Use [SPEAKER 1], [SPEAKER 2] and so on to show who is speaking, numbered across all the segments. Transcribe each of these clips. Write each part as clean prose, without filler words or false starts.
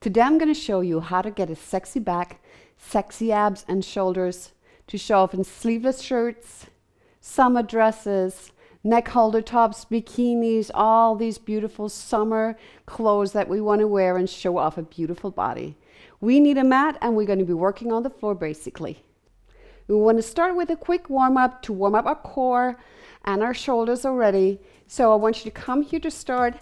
[SPEAKER 1] Today I'm going to show you how to get a sexy back, sexy abs and shoulders to show off in sleeveless shirts, summer dresses, neck holder tops, bikinis, all these beautiful summer clothes that we want to wear and show off a beautiful body. We need a mat and we're going to be working on the floor basically. We want to start with a quick warm-up to warm up our core and our shoulders already. So I want you to come here to start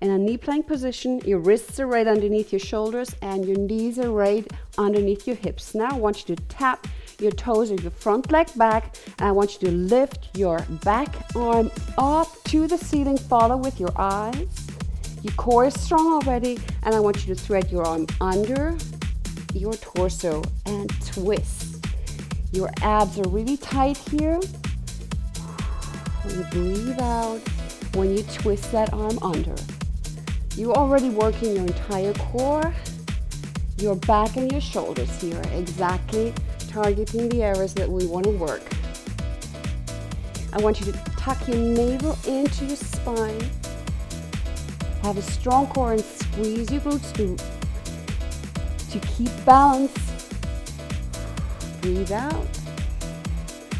[SPEAKER 1] in a knee plank position. Your wrists are right underneath your shoulders and your knees are right underneath your hips. Now I want you to tap your toes or your front leg back, and I want you to lift your back arm up to the ceiling. Follow with your eyes. Your core is strong already, and I want you to thread your arm under your torso and twist. Your abs are really tight here. When you breathe out, when you twist that arm under, you're already working your entire core, your back and your shoulders here, exactly targeting the areas that we want to work. I want you to tuck your navel into your spine, have a strong core and squeeze your glutes to keep balance. Breathe out,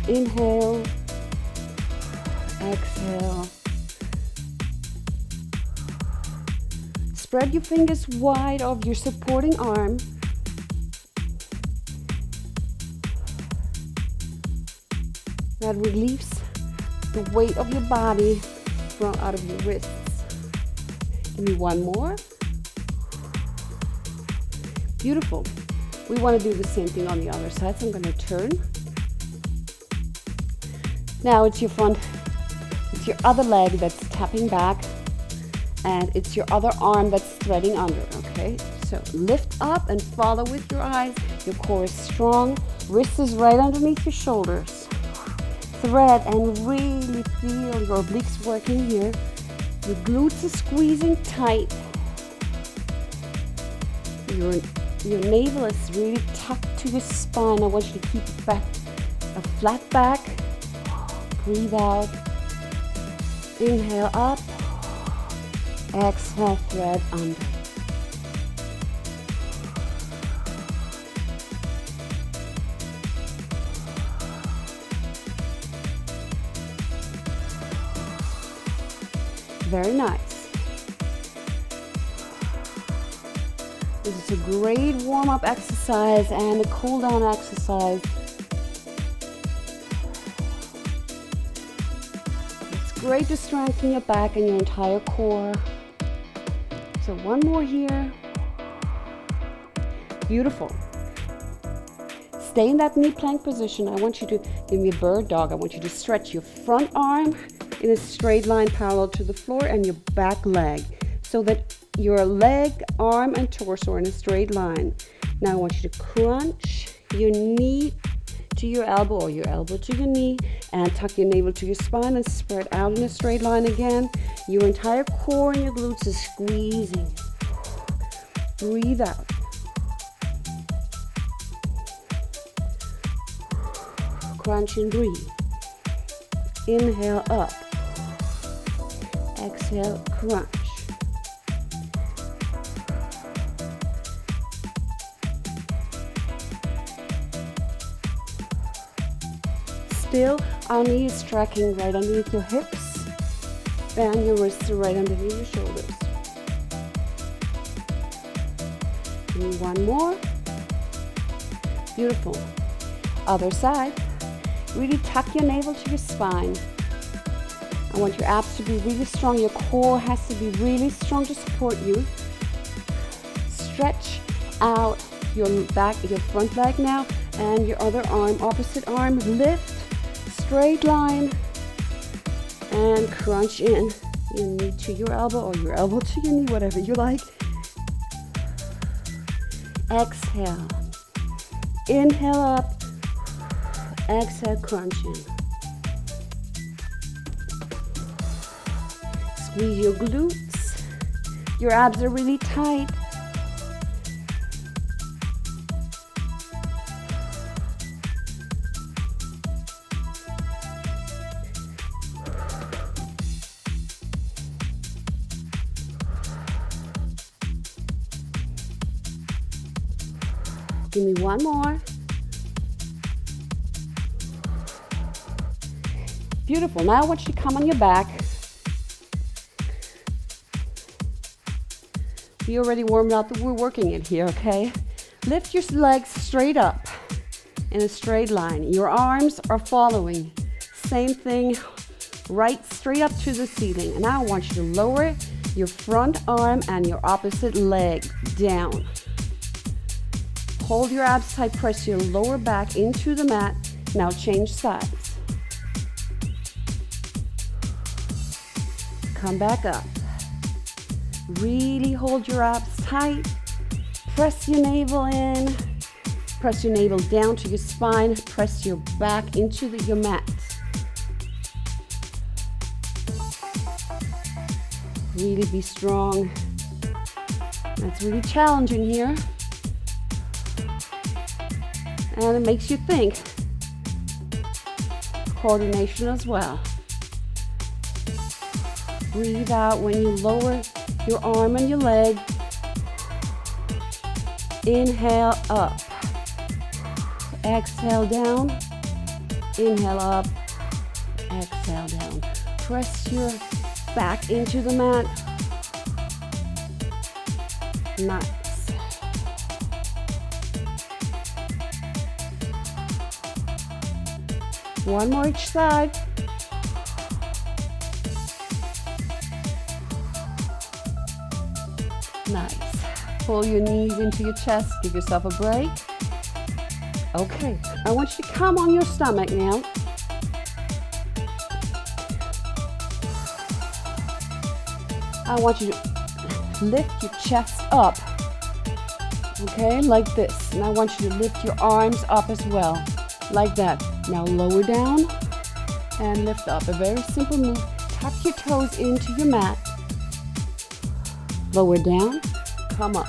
[SPEAKER 1] inhale, exhale. Spread your fingers wide of your supporting arm. That relieves the weight of your body from out of your wrists. Give me one more. Beautiful. We want to do the same thing on the other side, so I'm going to turn. Now it's your other leg that's tapping back, and it's your other arm that's threading under, okay? So lift up and follow with your eyes. Your core is strong. Wrist is right underneath your shoulders. Thread and really feel your obliques working here. Your glutes are squeezing tight. Your navel is really tucked to your spine. I want you to keep a flat back. Breathe out. Inhale up. Exhale, thread under. Very nice. This is a great warm-up exercise and a cool-down exercise. It's great to strengthen your back and your entire core. So one more here. Beautiful. Stay in that knee plank position. I want you to give me a bird dog. I want you to stretch your front arm in a straight line parallel to the floor and your back leg so that your leg, arm, and torso are in a straight line. Now I want you to crunch your knee to your elbow or your elbow to your knee and tuck your navel to your spine and spread out in a straight line again. Your entire core and your glutes is squeezing. Breathe out. Crunch and breathe. Inhale up. Exhale, crunch. Still, our knee is tracking right underneath your hips, and your wrists are right underneath your shoulders. Give me one more. Beautiful. Other side. Really tuck your navel to your spine. I want your abs to be really strong. Your core has to be really strong to support you. Stretch out your back, your front leg now, and your other arm, opposite arm. Lift, straight line, and crunch in your knee to your elbow or your elbow to your knee, whatever you like. Exhale. Inhale up. Exhale, crunch in. Squeeze your glutes. Your abs are really tight. Give me one more. Beautiful. Now I want you to come on your back. We already warmed up, we're working it here, okay? Lift your legs straight up in a straight line. Your arms are following. Same thing, right straight up to the ceiling. And now I want you to lower your front arm and your opposite leg down. Hold your abs tight, press your lower back into the mat. Now change sides. Come back up. Really hold your abs tight. Press your navel in. Press your navel down to your spine. Press your back into your mat. Really be strong. That's really challenging here. And it makes you think. Coordination as well. Breathe out when you lower your arm and your leg. Inhale up. Exhale down. Inhale up. Exhale down. Press your back into the mat. Nice. One more each side. Nice. Pull your knees into your chest. Give yourself a break. Okay. I want you to come on your stomach now. I want you to lift your chest up. Okay, like this. And I want you to lift your arms up as well. Like that. Now lower down and lift up. A very simple move. Tuck your toes into your mat. Lower down, come up.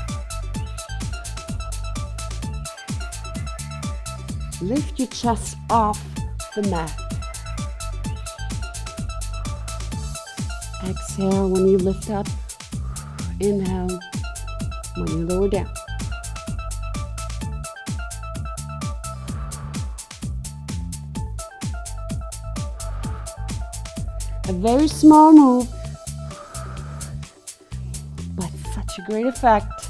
[SPEAKER 1] Lift your chest off the mat. Exhale when you lift up. Inhale when you lower down. A very small move, but such a great effect.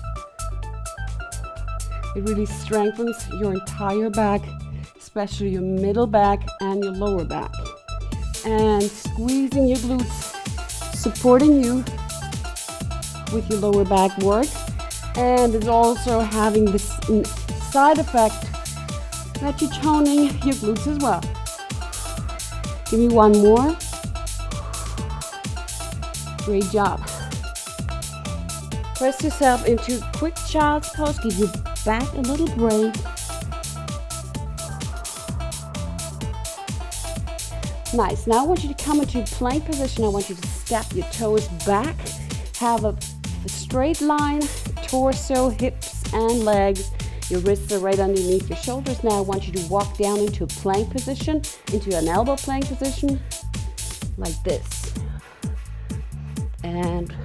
[SPEAKER 1] It really strengthens your entire back, especially your middle back and your lower back. And squeezing your glutes, supporting you with your lower back work. And it's also having this side effect that you're toning your glutes as well. Give me one more. Great job. Press yourself into quick child's pose. Give your back a little break. Nice. Now I want you to come into plank position. I want you to step your toes back. Have a straight line, torso, hips, and legs. Your wrists are right underneath your shoulders. Now I want you to walk down into a plank position, into an elbow plank position, like this. And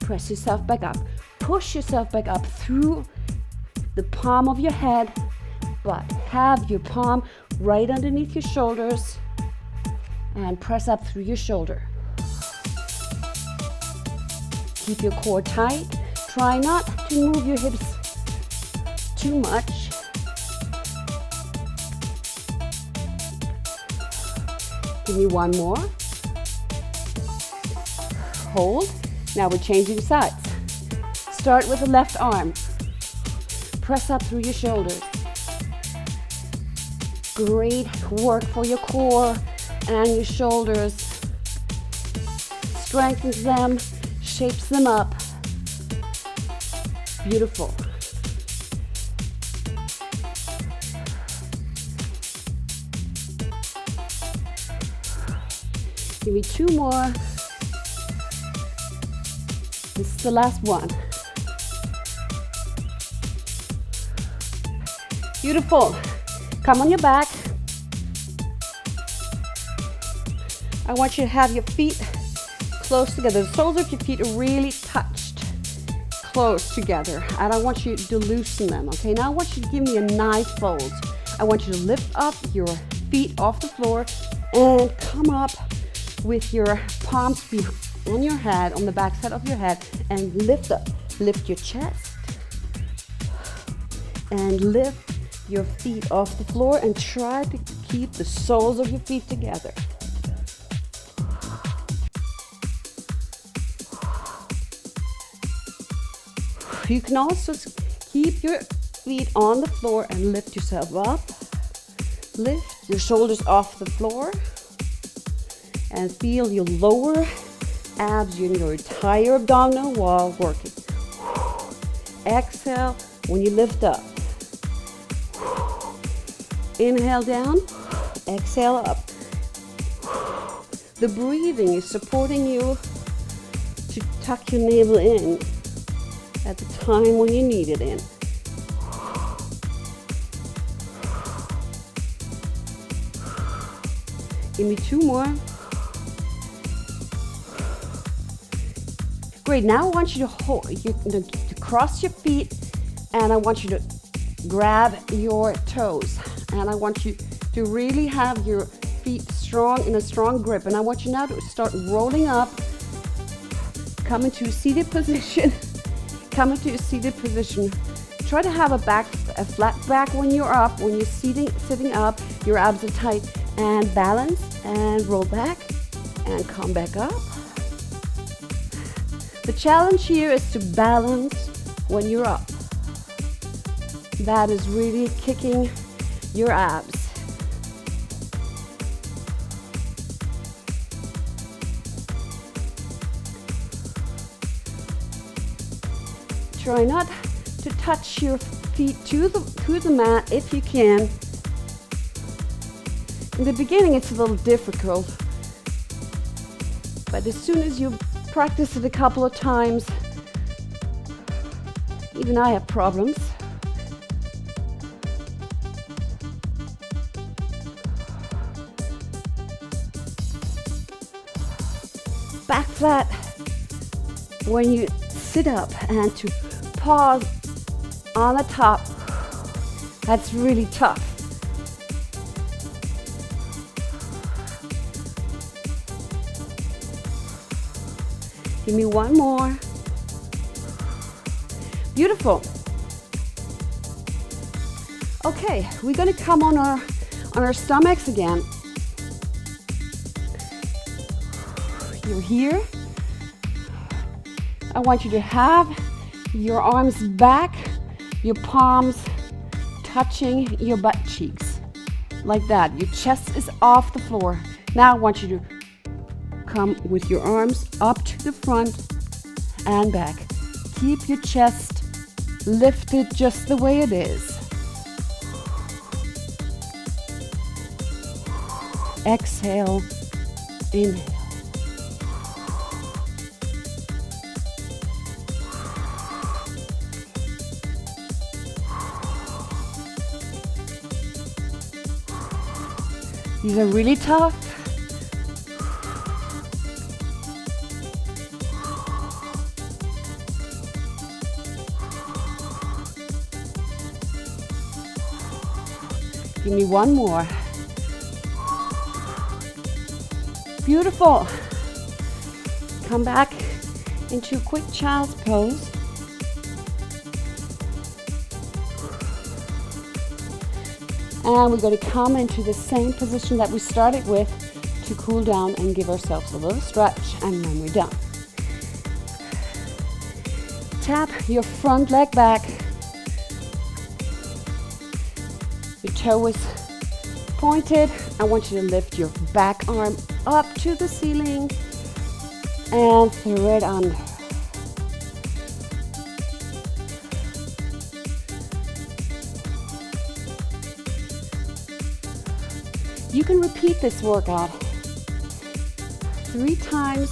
[SPEAKER 1] press yourself back up. Push yourself back up through the palm of your head, but have your palm right underneath your shoulders and press up through your shoulder. Keep your core tight. Try not to move your hips too much. Give me one more. Hold. Now we're changing sides. Start with the left arm. Press up through your shoulders. Great work for your core and your shoulders. Strengthens them, shapes them up. Beautiful. Give me two more. This is the last one. Beautiful. Come on your back. I want you to have your feet close together. The soles of your feet are really touched. close together, and I want you to loosen them, okay? Now I want you to give me a nice fold. I want you to lift up your feet off the floor and come up with your palms on your head, on the back side of your head, and lift up. Lift your chest and lift your feet off the floor and try to keep the soles of your feet together. You can also keep your feet on the floor and lift yourself up. Lift your shoulders off the floor and feel your lower abs and your entire abdominal wall working. Exhale when you lift up. Inhale down, exhale up. The breathing is supporting you to tuck your navel in at the time when you need it in. Give me 2 more. Great, now I want you to cross your feet, and I want you to grab your toes. And I want you to really have your feet strong in a strong grip. And I want you now to start rolling up, come into a seated position. Come into a seated position. Try to have a flat back when you're up. When you're sitting up, your abs are tight. And balance and roll back and come back up. The challenge here is to balance when you're up. That is really kicking your abs. Try not to touch your feet to the mat if you can. In the beginning it's a little difficult, but as soon as you practice it a couple of times, even I have problems. Back flat when you sit up, and to pause on the top. That's really tough. Give me 1 more. Beautiful. Okay, we're going to come on our stomachs again. You're here. I want you to have your arms back, your palms touching your butt cheeks. Like that. Your chest is off the floor. Now I want you to come with your arms up to the front and back. Keep your chest lifted just the way it is. Exhale, inhale. These are really tough. Give me 1 more. Beautiful. Come back into a quick child's pose. And we're going to come into the same position that we started with to cool down and give ourselves a little stretch, and then we're done. Tap your front leg back. Your toe is pointed. I want you to lift your back arm up to the ceiling and throw it under. You can repeat this workout 3 times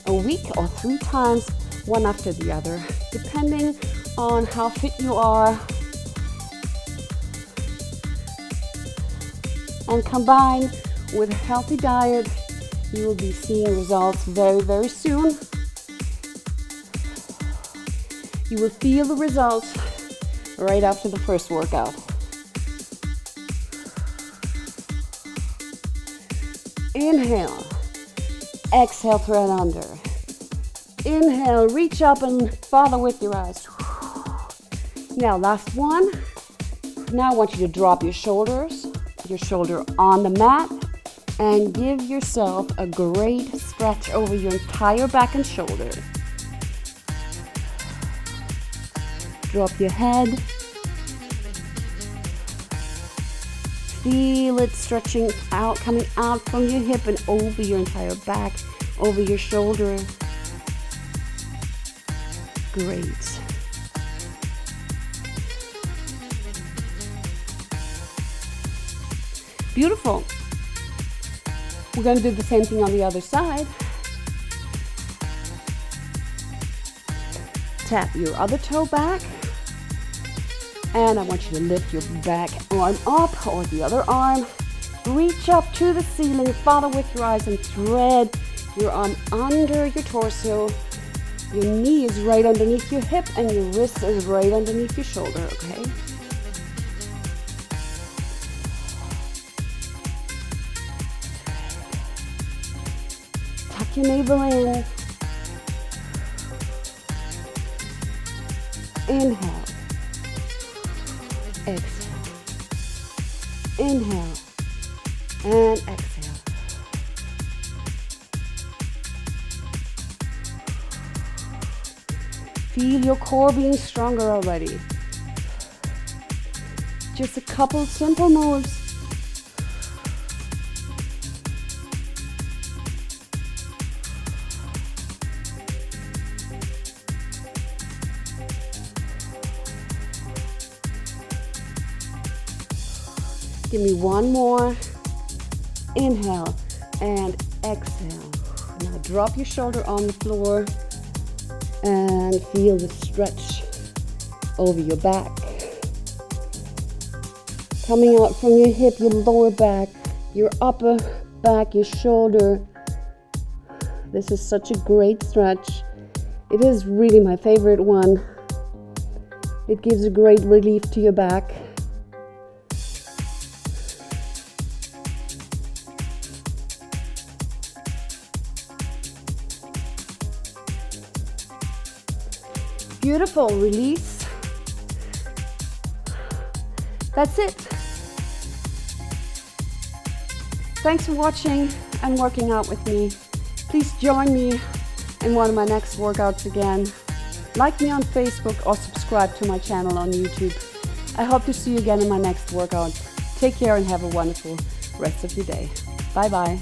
[SPEAKER 1] a week or 3 times, one after the other, depending on how fit you are. And combined with a healthy diet, you will be seeing results very, very soon. You will feel the results right after the first workout. Inhale, exhale, thread under. Inhale, reach up and follow with your eyes. Now, last one. Now I want you to drop your shoulders, your shoulder on the mat, and give yourself a great stretch over your entire back and shoulder. Drop your head. Feel it stretching out, coming out from your hip and over your entire back, over your shoulder. Great. Beautiful. We're going to do the same thing on the other side. Tap your other toe back. And I want you to lift your back arm up or the other arm. Reach up to the ceiling, follow with your eyes and thread your arm under your torso. Your knee is right underneath your hip and your wrist is right underneath your shoulder, okay? Tuck your navel in. Inhale. Exhale. Inhale. And exhale. Feel your core being stronger already. Just a couple simple moves. Give me one more. Inhale and exhale. Now drop your shoulder on the floor and feel the stretch over your back. Coming out from your hip, your lower back, your upper back, your shoulder. This is such a great stretch. It is really my favorite one. It gives a great relief to your back. Beautiful, release. That's it. Thanks for watching and working out with me. Please join me in one of my next workouts again. Like me on Facebook or subscribe to my channel on YouTube. I hope to see you again in my next workout. Take care and have a wonderful rest of your day. Bye bye.